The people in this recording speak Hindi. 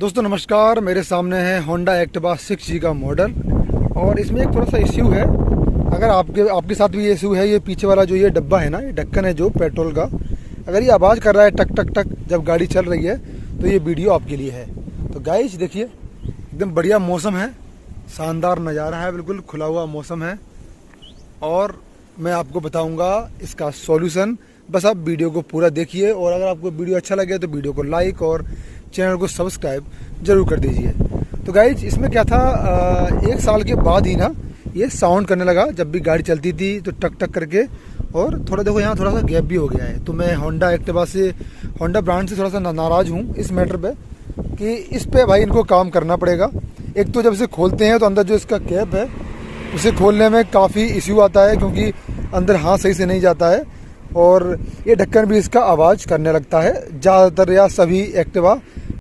दोस्तों नमस्कार, मेरे सामने है होंडा एक्टिवा 6G का मॉडल। और इसमें एक थोड़ा सा इश्यू है। अगर आपके साथ भी ये इश्यू है, ये पीछे वाला जो ये डब्बा है ना, ये ढक्कन है जो पेट्रोल का, अगर ये आवाज़ कर रहा है टक टक टक जब गाड़ी चल रही है, तो ये वीडियो आपके लिए है। तो गाइस देखिए, एकदम बढ़िया मौसम है, शानदार नज़ारा है, बिल्कुल खुला हुआ मौसम है। और मैं आपको बताऊंगा इसका सॉल्यूशन। बस आप वीडियो को पूरा देखिए, और अगर आपको वीडियो अच्छा लगे तो वीडियो को लाइक और चैनल को सब्सक्राइब जरूर कर दीजिए। तो गाइज इसमें क्या था, 1 साल के बाद ही ना ये साउंड करने लगा। जब भी गाड़ी चलती थी तो टक टक करके, और थोड़ा देखो यहाँ थोड़ा सा गैप भी हो गया है। तो मैं होंडा एक्टिवा से, होंडा ब्रांड से थोड़ा सा नाराज़ हूँ इस मैटर पे कि इस पे भाई इनको काम करना पड़ेगा। एक तो जब इसे खोलते हैं तो अंदर जो इसका कैप है उसे खोलने में काफ़ी इश्यू आता है, क्योंकि अंदर हाथ सही से नहीं जाता है, और ये ढक्कन भी इसका आवाज़ करने लगता है। ज़्यादातर या सभी एक्टिवा